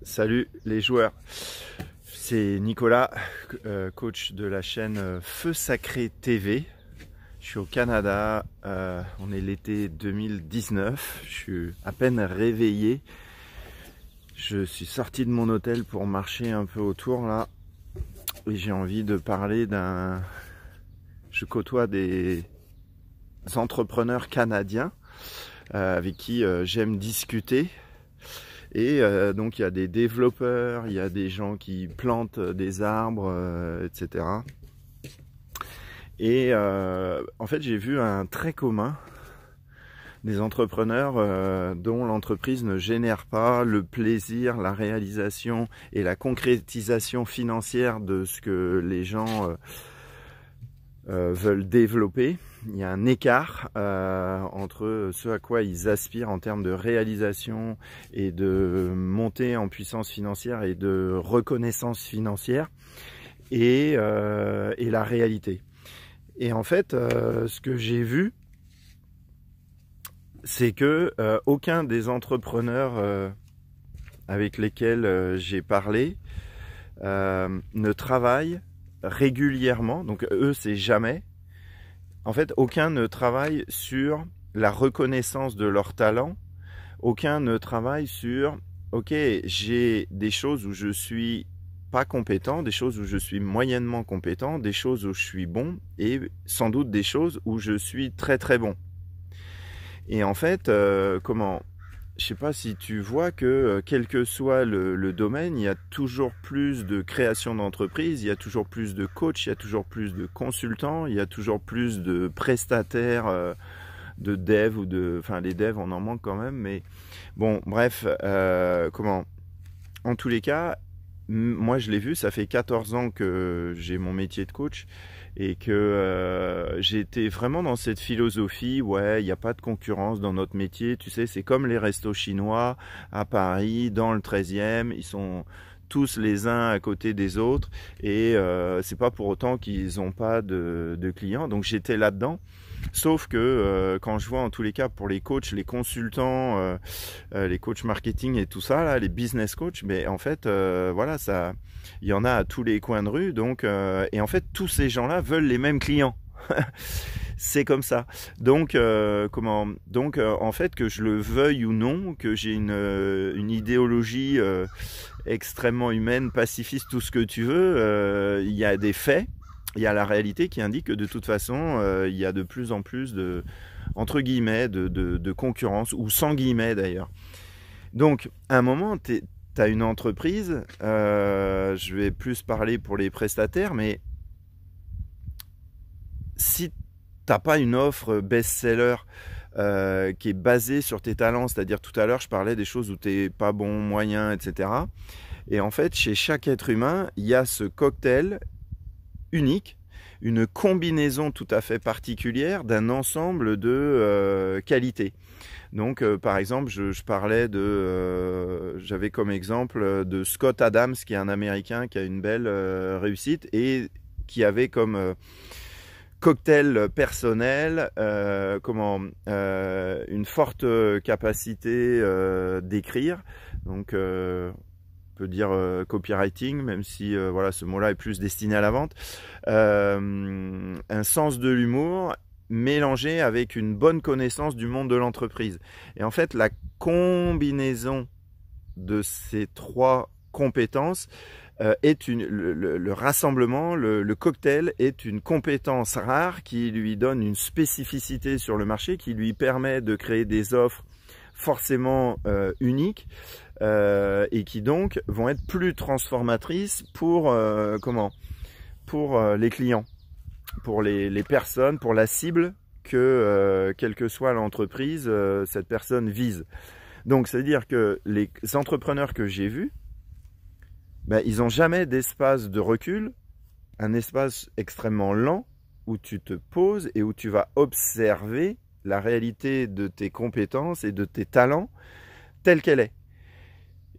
Salut les joueurs, c'est Nicolas, coach de la chaîne Feu Sacré TV. Je suis au Canada, on est l'été 2019, je suis à peine réveillé. Je suis sorti de mon hôtel pour marcher un peu autour là et j'ai envie de parler d'un... Je côtoie des entrepreneurs canadiens avec qui j'aime discuter. Et donc il y a des développeurs, il y a des gens qui plantent des arbres, etc. Et en fait j'ai vu un trait commun des entrepreneurs dont l'entreprise ne génère pas le plaisir, la réalisation et la concrétisation financière de ce que les gens veulent développer. Il y a un écart entre ce à quoi ils aspirent en termes de réalisation et de montée en puissance financière et de reconnaissance financière et la réalité. Et en fait, ce que j'ai vu, c'est que aucun des entrepreneurs avec lesquels j'ai parlé ne travaille régulièrement, donc eux c'est jamais. En fait, aucun ne travaille sur la reconnaissance de leur talent. Aucun ne travaille sur, ok, j'ai des choses où je suis pas compétent, des choses où je suis moyennement compétent, des choses où je suis bon et sans doute des choses où je suis très très bon. Et en fait, je sais pas si tu vois que quel que soit le domaine, il y a toujours plus de création d'entreprises, il y a toujours plus de coachs, il y a toujours plus de consultants, il y a toujours plus de prestataires de devs ou de... Enfin, les devs, on en manque quand même, mais bon, bref, en tous les cas, moi je l'ai vu, ça fait 14 ans que j'ai mon métier de coach et que j'étais vraiment dans cette philosophie, ouais, il n'y a pas de concurrence dans notre métier, tu sais, c'est comme les restos chinois à Paris, dans le 13e, ils sont tous les uns à côté des autres et c'est pas pour autant qu'ils n'ont pas de clients, donc j'étais là-dedans. Sauf que quand je vois en tous les cas pour les coachs, les consultants, les coachs marketing et tout ça, là, les business coachs, mais en fait, voilà, ça, il y en a à tous les coins de rue. Donc, et en fait, tous ces gens-là veulent les mêmes clients. C'est comme ça. Donc, en fait, que je le veuille ou non, que j'ai une idéologie extrêmement humaine, pacifiste, tout ce que tu veux, il y a des faits. Il y a la réalité qui indique que de toute façon, il y a de plus en plus de, entre guillemets, de concurrence, ou sans guillemets d'ailleurs. Donc, à un moment, tu as une entreprise, je vais plus parler pour les prestataires, mais si tu n'as pas une offre best-seller qui est basée sur tes talents, c'est-à-dire tout à l'heure, je parlais des choses où tu n'es pas bon, moyen, etc. Et en fait, chez chaque être humain, il y a ce cocktail unique, une combinaison tout à fait particulière d'un ensemble de qualités. Donc par exemple, je parlais de, j'avais comme exemple de Scott Adams, qui est un Américain qui a une belle réussite et qui avait comme cocktail personnel, une forte capacité d'écrire, donc peut dire copywriting, même si voilà, ce mot-là est plus destiné à la vente, un sens de l'humour mélangé avec une bonne connaissance du monde de l'entreprise. Et en fait, la combinaison de ces trois compétences est le rassemblement, le cocktail est une compétence rare qui lui donne une spécificité sur le marché, qui lui permet de créer des offres forcément uniques et qui donc vont être plus transformatrices pour les clients, pour les personnes, pour la cible que quelle que soit l'entreprise, cette personne vise. Donc c'est à dire que les entrepreneurs que j'ai vus, ben, ils n'ont jamais d'espace de recul, un espace extrêmement lent où tu te poses et où tu vas observer la réalité de tes compétences et de tes talents telle qu'elle est.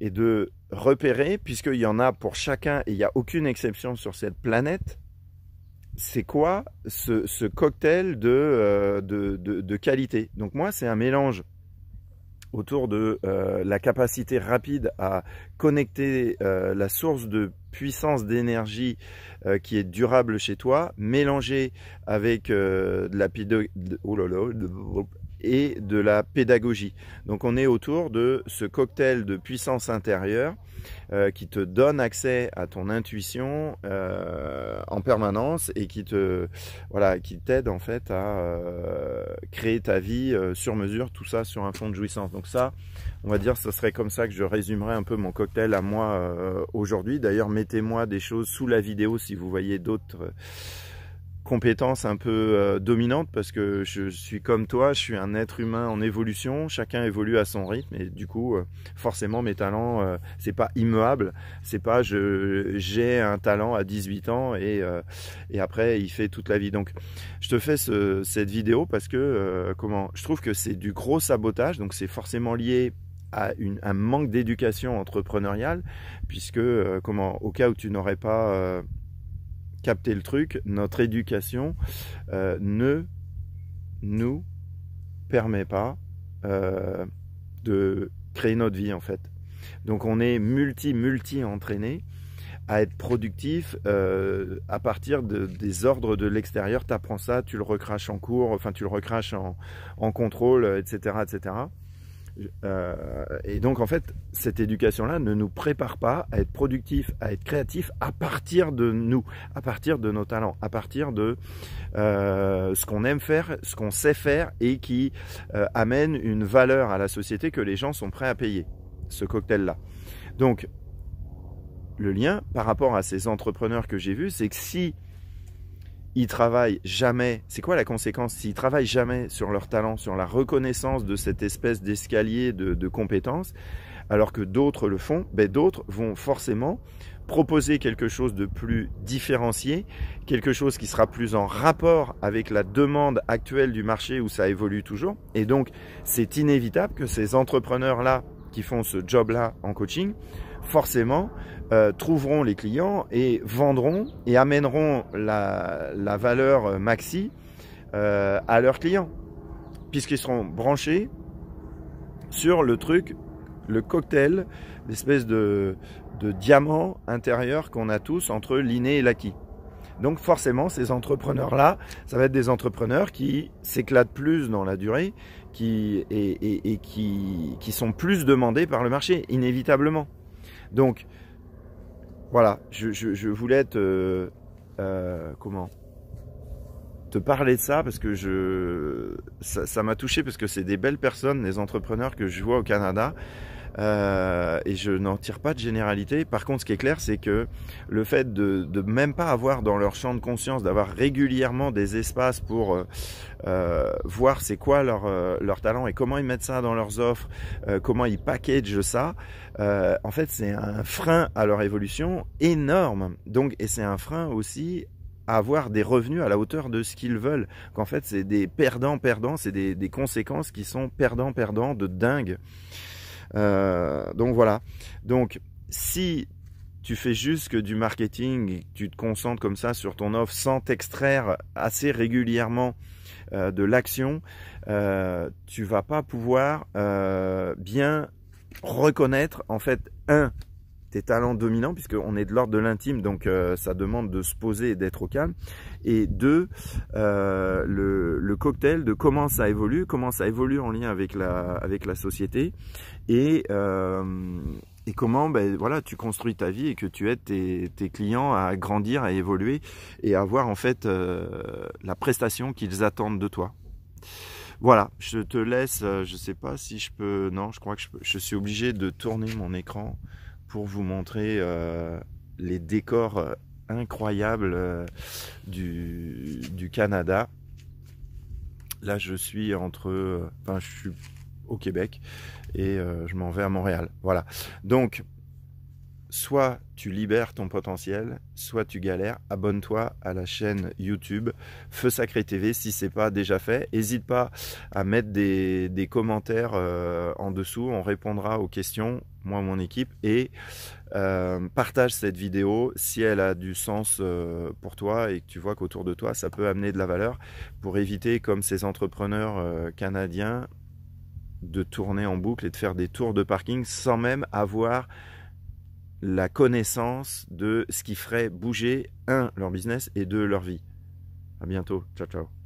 Et de repérer, puisqu'il y en a pour chacun et il n'y a aucune exception sur cette planète, c'est quoi ce cocktail de qualité. Donc moi, c'est un mélange autour de la capacité rapide à connecter la source de puissance d'énergie qui est durable chez toi, mélangée avec de la et de la pédagogie. Donc on est autour de ce cocktail de puissance intérieure qui te donne accès à ton intuition en permanence et qui t'aide en fait à créer ta vie sur mesure, tout ça sur un fond de jouissance. Donc ça, on va dire, ce serait comme ça que je résumerais un peu mon cocktail à moi aujourd'hui. D'ailleurs, mettez-moi des choses sous la vidéo si vous voyez d'autres compétences un peu dominantes, parce que je suis comme toi, je suis un être humain en évolution, chacun évolue à son rythme et du coup forcément mes talents c'est pas immuable, c'est pas j'ai un talent à 18 ans et après il fait toute la vie. Donc je te fais cette vidéo parce que je trouve que c'est du gros sabotage, donc c'est forcément lié à un manque d'éducation entrepreneuriale, puisque au cas où tu n'aurais pas capter le truc, notre éducation ne nous permet pas de créer notre vie en fait. Donc on est multi entraîné à être productif à partir des ordres de l'extérieur. Tu apprends ça, tu le recraches en cours, enfin tu le recraches en contrôle, etc. etc. Et donc en fait cette éducation là ne nous prépare pas à être productif, à être créatif à partir de nous, à partir de nos talents, à partir de ce qu'on aime faire, ce qu'on sait faire et qui amène une valeur à la société que les gens sont prêts à payer, ce cocktail là. Donc le lien par rapport à ces entrepreneurs que j'ai vus, c'est que si ils travaillent jamais, c'est quoi la conséquence? S'ils travaillent jamais sur leur talent, sur la reconnaissance de cette espèce d'escalier de compétences, alors que d'autres le font, ben d'autres vont forcément proposer quelque chose de plus différencié, quelque chose qui sera plus en rapport avec la demande actuelle du marché où ça évolue toujours. Et donc, c'est inévitable que ces entrepreneurs-là qui font ce job-là en coaching, forcément, trouveront les clients et vendront et amèneront la valeur maxi à leurs clients, puisqu'ils seront branchés sur le truc, le cocktail, l'espèce de diamant intérieur qu'on a tous entre l'inné et l'acquis. Donc forcément, ces entrepreneurs-là, ça va être des entrepreneurs qui s'éclatent plus dans la durée, qui sont plus demandés par le marché, inévitablement. Donc, voilà, je voulais te parler de ça parce que ça m'a touché, parce que c'est des belles personnes, des entrepreneurs que je vois au Canada. Et je n'en tire pas de généralité. Par contre, ce qui est clair, c'est que le fait de même pas avoir dans leur champ de conscience, d'avoir régulièrement des espaces pour voir c'est quoi leur talent et comment ils mettent ça dans leurs offres, comment ils packagent ça, en fait c'est un frein à leur évolution énorme. Donc, et c'est un frein aussi à avoir des revenus à la hauteur de ce qu'ils veulent. Qu'en fait c'est des perdants-perdants, c'est des conséquences qui sont perdants-perdants de dingue. Donc voilà. Donc si tu fais juste que du marketing et que tu te concentres comme ça sur ton offre sans t'extraire assez régulièrement de l'action, tu vas pas pouvoir bien reconnaître en fait tes talents dominants, puisqu'on est de l'ordre de l'intime, donc ça demande de se poser et d'être au calme, et deux, le cocktail de comment ça évolue en lien avec la société, et comment voilà, tu construis ta vie et que tu aides tes clients à grandir, à évoluer et à avoir en fait la prestation qu'ils attendent de toi. Voilà, je te laisse, je sais pas si je peux, non, je crois que je suis obligé de tourner mon écran pour vous montrer les décors incroyables du Canada. Là, je suis je suis au Québec et je m'en vais à Montréal. Voilà. Donc, soit tu libères ton potentiel, soit tu galères. Abonne-toi à la chaîne YouTube Feu Sacré TV si c'est pas déjà fait. N'hésite pas à mettre des commentaires en dessous. On répondra aux questions, moi, mon équipe, et partage cette vidéo si elle a du sens pour toi et que tu vois qu'autour de toi ça peut amener de la valeur, pour éviter, comme ces entrepreneurs canadiens, de tourner en boucle et de faire des tours de parking sans même avoir la connaissance de ce qui ferait bouger, un, leur business et deux, leur vie. À bientôt. Ciao, ciao.